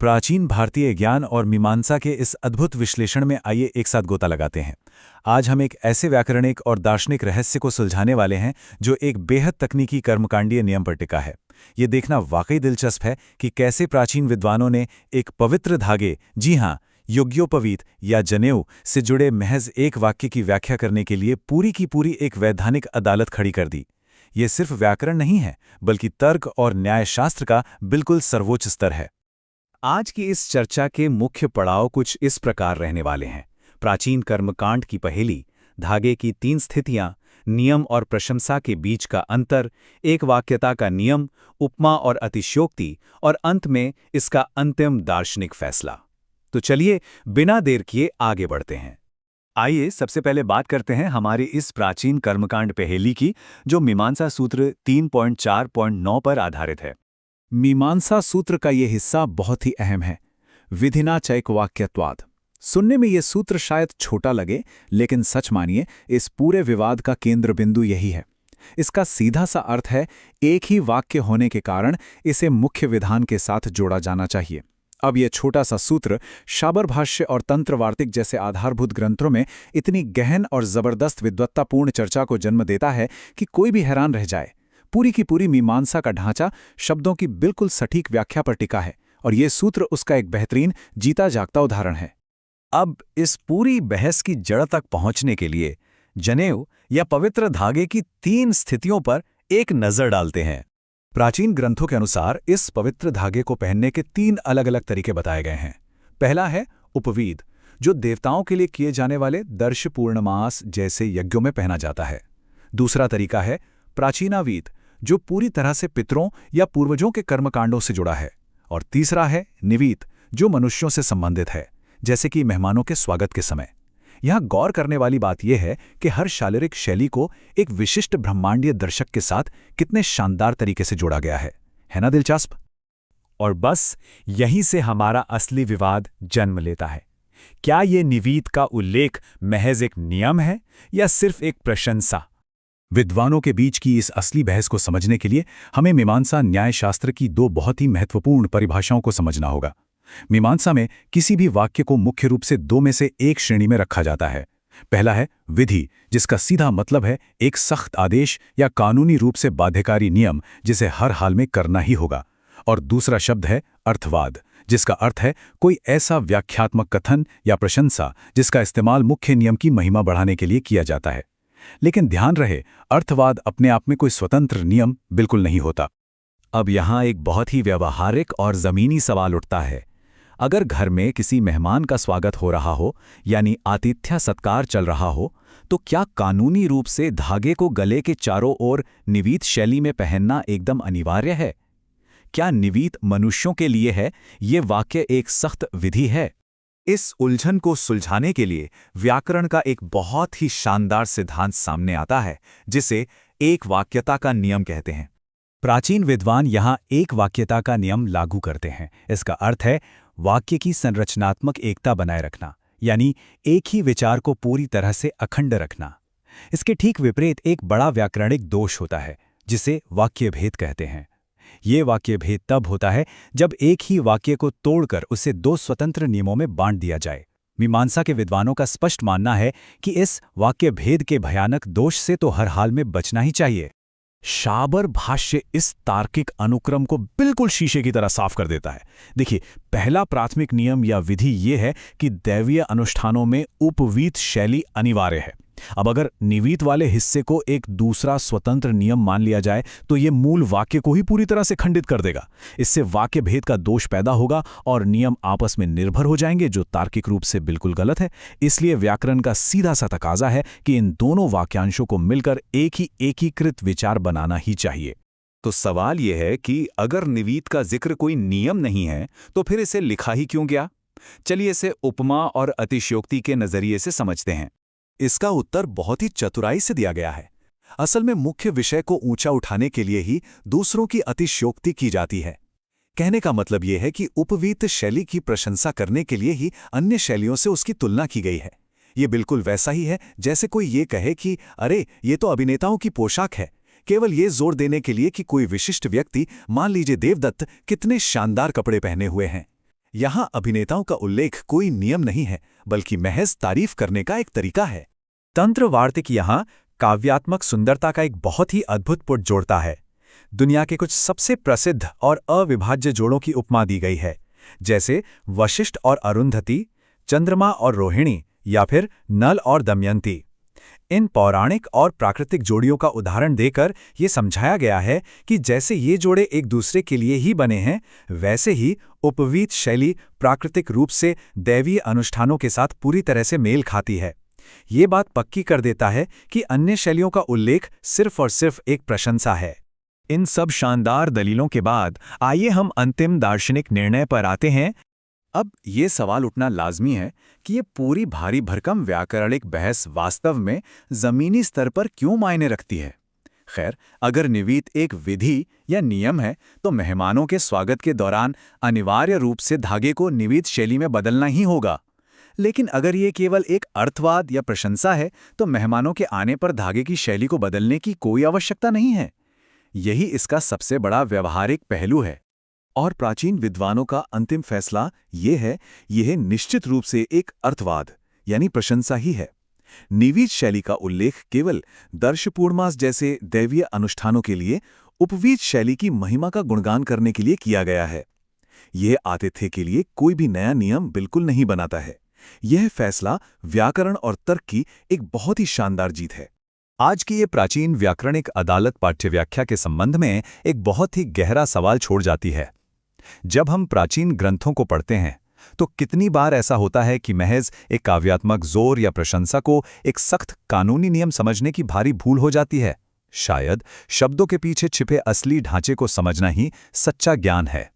प्राचीन भारतीय ज्ञान और मीमांसा के इस अद्भुत विश्लेषण में आइए एक साथ गोता लगाते हैं। आज हम एक ऐसे व्याकरणिक और दार्शनिक रहस्य को सुलझाने वाले हैं जो एक बेहद तकनीकी कर्मकांडीय नियम पर टिका है। ये देखना वाकई दिलचस्प है कि कैसे प्राचीन विद्वानों ने एक पवित्र धागे, जी हाँ, यज्ञोपवीत या जनेऊ से जुड़े महज एक वाक्य की व्याख्या करने के लिए पूरी की पूरी एक वैधानिक अदालत खड़ी कर दी। ये सिर्फ व्याकरण नहीं है, बल्कि तर्क और न्यायशास्त्र का बिल्कुल सर्वोच्च स्तर है। आज की इस चर्चा के मुख्य पड़ाव कुछ इस प्रकार रहने वाले हैं। प्राचीन कर्मकांड की पहेली, धागे की 3 स्थितियां, नियम और प्रशंसा के बीच का अंतर, एक वाक्यता का नियम, उपमा और अतिशयोक्ति, और अंत में इसका अंतिम दार्शनिक फैसला। तो चलिए बिना देर किए आगे बढ़ते हैं। आइए सबसे पहले बात करते हैं हमारी इस प्राचीन कर्मकांड पहेली की, जो मीमांसा सूत्र 3.4.9 पर आधारित है। मीमांसा सूत्र का ये हिस्सा बहुत ही अहम है। विधिना चैकवाक्यत्वाद। सुनने में ये सूत्र शायद छोटा लगे, लेकिन सच मानिए इस पूरे विवाद का केंद्र बिंदु यही है। इसका सीधा सा अर्थ है, एक ही वाक्य होने के कारण इसे मुख्य विधान के साथ जोड़ा जाना चाहिए। अब ये छोटा सा सूत्र शाबर भाष्य और तंत्रवार्तिक जैसे आधारभूत ग्रंथों में इतनी गहन और जबरदस्त विद्वत्तापूर्ण चर्चा को जन्म देता है कि कोई भी हैरान रह जाए। पूरी की पूरी मीमांसा का ढांचा शब्दों की बिल्कुल सटीक व्याख्या पर टिका है, और ये सूत्र उसका एक बेहतरीन जीता जागता उदाहरण है। अब इस पूरी बहस की जड़ तक पहुंचने के लिए जनेऊ या पवित्र धागे की 3 स्थितियों पर एक नजर डालते हैं। प्राचीन ग्रंथों के अनुसार इस पवित्र धागे को पहनने के 3 अलग अलग तरीके बताए गए हैं। पहला है उपवीत, जो देवताओं के लिए किए जाने वाले दर्श पूर्णमास जैसे यज्ञों में पहना जाता है। दूसरा तरीका है प्राचीनावीत, जो पूरी तरह से पितरों या पूर्वजों के कर्मकांडों से जुड़ा है। और तीसरा है निवीत, जो मनुष्यों से संबंधित है, जैसे कि मेहमानों के स्वागत के समय। यहाँ गौर करने वाली बात यह है कि हर शारीरिक शैली को एक विशिष्ट ब्रह्मांडीय दर्शक के साथ कितने शानदार तरीके से जोड़ा गया है ना दिलचस्प? और बस यहीं से हमारा असली विवाद जन्म लेता है। क्या ये निवीत का उल्लेख महज एक नियम है या सिर्फ एक प्रशंसा? विद्वानों के बीच की इस असली बहस को समझने के लिए हमें मीमांसा न्यायशास्त्र की 2 बहुत ही महत्वपूर्ण परिभाषाओं को समझना होगा। मीमांसा में किसी भी वाक्य को मुख्य रूप से 2 में से एक श्रेणी में रखा जाता है। पहला है विधि, जिसका सीधा मतलब है एक सख्त आदेश या कानूनी रूप से बाध्यकारी नियम जिसे हर हाल में करना ही होगा। और दूसरा शब्द है अर्थवाद, जिसका अर्थ है कोई ऐसा व्याख्यात्मक कथन या प्रशंसा जिसका इस्तेमाल मुख्य नियम की महिमा बढ़ाने के लिए किया जाता है। लेकिन ध्यान रहे, अर्थवाद अपने आप में कोई स्वतंत्र नियम बिल्कुल नहीं होता। अब यहाँ एक बहुत ही व्यावहारिक और ज़मीनी सवाल उठता है। अगर घर में किसी मेहमान का स्वागत हो रहा हो, यानी आतिथ्य सत्कार चल रहा हो, तो क्या कानूनी रूप से धागे को गले के चारों ओर निवीत शैली में पहनना एकदम अनिवार्य है? क्या निवीत मनुष्यों के लिए है, ये वाक्य एक सख्त विधि है? इस उलझन को सुलझाने के लिए व्याकरण का एक बहुत ही शानदार सिद्धांत सामने आता है, जिसे एक वाक्यता का नियम कहते हैं। प्राचीन विद्वान यहाँ एक वाक्यता का नियम लागू करते हैं। इसका अर्थ है वाक्य की संरचनात्मक एकता बनाए रखना, यानी एक ही विचार को पूरी तरह से अखंड रखना। इसके ठीक विपरीत एक बड़ा व्याकरणिक दोष होता है, जिसे वाक्यभेद कहते हैं। ये वाक्यभेद तब होता है जब एक ही वाक्य को तोड़कर उसे 2 स्वतंत्र नियमों में बांट दिया जाए। मीमांसा के विद्वानों का स्पष्ट मानना है कि इस वाक्यभेद के भयानक दोष से तो हर हाल में बचना ही चाहिए। शाबर भाष्य इस तार्किक अनुक्रम को बिल्कुल शीशे की तरह साफ कर देता है। देखिए, पहला प्राथमिक नियम या विधि ये है कि दैवीय अनुष्ठानों में उपवीत शैली अनिवार्य है। अब अगर निवीत वाले हिस्से को एक दूसरा स्वतंत्र नियम मान लिया जाए तो ये मूल वाक्य को ही पूरी तरह से खंडित कर देगा। इससे वाक्य भेद का दोष पैदा होगा और नियम आपस में निर्भर हो जाएंगे, जो तार्किक रूप से बिल्कुल गलत है। इसलिए व्याकरण का सीधा सा तकाजा है कि इन दोनों वाक्यांशों को मिलकर एक ही एकीकृत विचार बनाना ही चाहिए। तो सवाल यह है कि अगर निवीत का जिक्र कोई नियम नहीं है तो फिर इसे लिखा ही क्यों गया? चलिए इसे उपमा और अतिशयोक्ति के नजरिए से समझते हैं। इसका उत्तर बहुत ही चतुराई से दिया गया है। असल में मुख्य विषय को ऊंचा उठाने के लिए ही दूसरों की अतिशयोक्ति की जाती है। कहने का मतलब यह है कि उपवीत शैली की प्रशंसा करने के लिए ही अन्य शैलियों से उसकी तुलना की गई है। ये बिल्कुल वैसा ही है जैसे कोई ये कहे कि अरे ये तो अभिनेताओं की पोशाक है, केवल ये जोर देने के लिए कि कोई विशिष्ट व्यक्ति, मान लीजिए देवदत्त, कितने शानदार कपड़े पहने हुए हैं। यहाँ अभिनेताओं का उल्लेख कोई नियम नहीं है, बल्कि महज तारीफ करने का एक तरीका है। तंत्र वार्तिक यहाँ काव्यात्मक सुंदरता का एक बहुत ही अद्भुत पुट जोड़ता है। दुनिया के कुछ सबसे प्रसिद्ध और अविभाज्य जोड़ों की उपमा दी गई है, जैसे वशिष्ठ और अरुंधति, चंद्रमा और रोहिणी, या फिर नल और दमयंती। इन पौराणिक और प्राकृतिक जोड़ियों का उदाहरण देकर ये समझाया गया है कि जैसे ये जोड़े एक दूसरे के लिए ही बने हैं, वैसे ही उपवीत शैली प्राकृतिक रूप से दैवीय अनुष्ठानों के साथ पूरी तरह से मेल खाती है। ये बात पक्की कर देता है कि अन्य शैलियों का उल्लेख सिर्फ और सिर्फ एक प्रशंसा है। इन सब शानदार दलीलों के बाद आइए हम अंतिम दार्शनिक निर्णय पर आते हैं। अब ये सवाल उठना लाजमी है कि ये पूरी भारी भरकम व्याकरणिक बहस वास्तव में जमीनी स्तर पर क्यों मायने रखती है। खैर, अगर निवीत एक विधि या नियम है तो मेहमानों के स्वागत के दौरान अनिवार्य रूप से धागे को निवीत शैली में बदलना ही होगा। लेकिन अगर ये केवल एक अर्थवाद या प्रशंसा है तो मेहमानों के आने पर धागे की शैली को बदलने की कोई आवश्यकता नहीं है। यही इसका सबसे बड़ा व्यवहारिक पहलू है। और प्राचीन विद्वानों का अंतिम फैसला यह निश्चित रूप से एक अर्थवाद यानी प्रशंसा ही है। निवीत शैली का उल्लेख केवल दर्शपूर्णमास जैसे दैवीय अनुष्ठानों के लिए उपवीत शैली की महिमा का गुणगान करने के लिए किया गया है। यह आतिथ्य के लिए कोई भी नया नियम बिल्कुल नहीं बनाता है। यह फैसला व्याकरण और तर्क की एक बहुत ही शानदार जीत है। आज की ये प्राचीन व्याकरणिक अदालत पाठ्यव्याख्या के संबंध में एक बहुत ही गहरा सवाल छोड़ जाती है। जब हम प्राचीन ग्रंथों को पढ़ते हैं तो कितनी बार ऐसा होता है कि महज एक काव्यात्मक जोर या प्रशंसा को एक सख्त कानूनी नियम समझने की भारी भूल हो जाती है। शायद शब्दों के पीछे छिपे असली ढांचे को समझना ही सच्चा ज्ञान है।